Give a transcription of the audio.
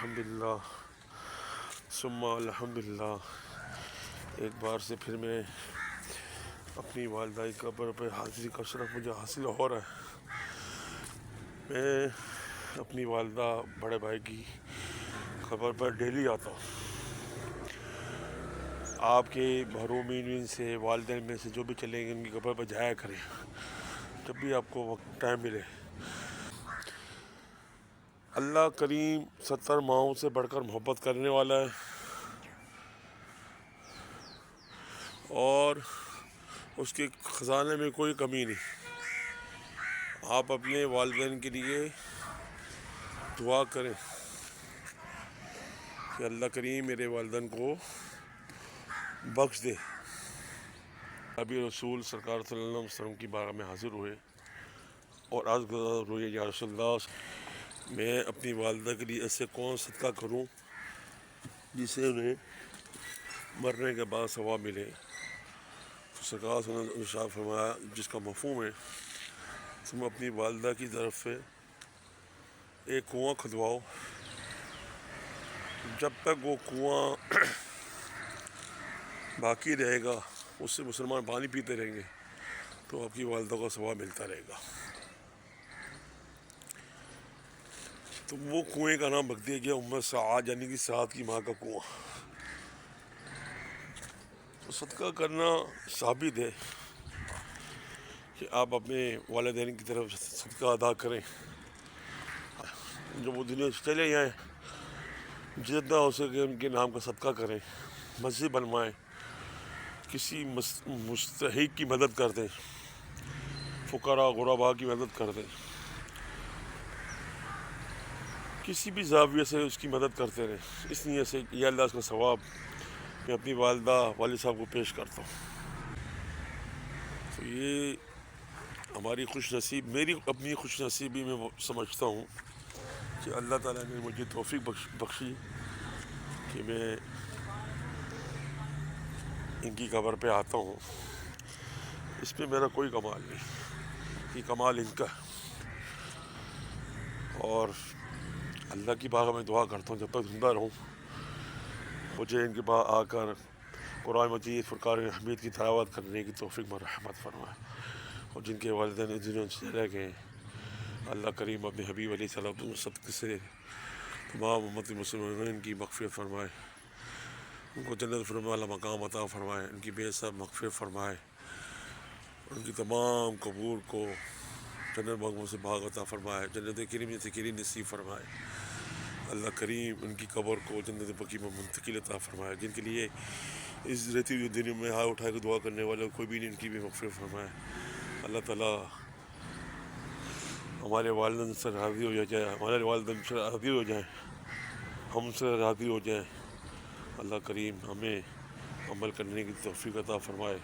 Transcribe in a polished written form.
الحمدللہ ثم الحمدللہ، ایک بار سے پھر میں اپنی والدہ کی قبر پہ حاضری کا شرف مجھے حاصل ہو رہا ہے۔ میں اپنی والدہ بڑے بھائی کی قبر پر ڈیلی آتا ہوں۔ آپ کے محرومین سے، والدین میں سے جو بھی چلیں گے ان کی قبر پر جایا کریں جب بھی آپ کو وقت ٹائم ملے۔ اللہ کریم 70 ماؤں سے بڑھ کر محبت کرنے والا ہے، اور اس کے خزانے میں کوئی کمی نہیں۔ آپ اپنے والدین کے لیے دعا کریں کہ اللہ کریم میرے والدین کو بخش دے۔ ابھی رسول سرکار صلی اللہ علیہ وسلم کی بارگاہ میں حاضر ہوئے اور عرض گزار ہوئے، یا رسول اللہ، میں اپنی والدہ کے لیے ایسے کون صدقہ کروں جسے انہیں مرنے کے بعد ثواب ملے؟ تو سرکار صلی اللہ علیہ وسلم نے ارشاد فرمایا، جس کا مفہوم ہے، تم اپنی والدہ کی طرف سے ایک کنواں کھدواؤ، جب تک وہ کنواں باقی رہے گا اس سے مسلمان پانی پیتے رہیں گے تو آپ کی والدہ کو ثواب ملتا رہے گا۔ تو وہ کنویں کا نام رکھ دیا گیا ام سعاد، یعنی کہ سعاد کی ماں کا کنواں۔ تو صدقہ کرنا ثابت ہے کہ آپ اپنے والدین کی طرف صدقہ ادا کریں۔ جب وہ دنیا سے چلے جائیں، جتنا ہو سکے ان کے نام کا صدقہ کریں، مسجد بنوائیں، کسی مستحق کی مدد کر دیں، فقراء غرباء کی مدد کر دیں، کسی بھی زاویے سے اس کی مدد کرتے رہیں، اس نیت سے یا اللہ اس کا ثواب میں اپنی والدہ والد صاحب کو پیش کرتا ہوں۔ تو یہ ہماری خوش نصیب، میری اپنی خوش نصیبی میں سمجھتا ہوں کہ اللہ تعالیٰ نے مجھے توفیق بخشی کہ میں ان کی قبر پہ آتا ہوں۔ اس پہ میرا کوئی کمال نہیں، یہ کمال ان کا ہے۔ اور اللہ کی بارگاہ میں دعا کرتا ہوں جب تک زندہ رہوں مجھے ان کے پاس آ کر قرآن مجید فرقان حمید کی تلاوت کرنے کی توفیق مرحمت فرمائے، اور جن کے والدین اس دنیا سے چلے گئے اللہ کریم اپنے حبیب علیہ السلام کے صدقے سے تمام امت مسلمین کی مغفرت فرمائے، ان کو جنت الفردوس والا مقام عطا فرمائے، ان کی بے حساب مغفرت فرمائے، ان کی تمام قبور کو جنت باغوں سے باغ عطا فرمائے، جنت کریم سے کریم نصیب فرمائے۔ اللہ کریم ان کی قبر کو جنت بقیع میں منتقل عطا فرمائے۔ جن کے لیے اس رہتی ہوئی دنیا میں ہاتھ اٹھا کے دعا کرنے والے کوئی بھی نہیں، ان کی بھی مغفرت فرمائے۔ اللہ تعالیٰ ہمارے والدین سے راضی ہو جائے، ہمارے والدین سے راضی ہو جائیں، ہم سے راضی ہو جائیں۔ اللہ کریم ہمیں عمل کرنے کی توفیق عطا فرمائے۔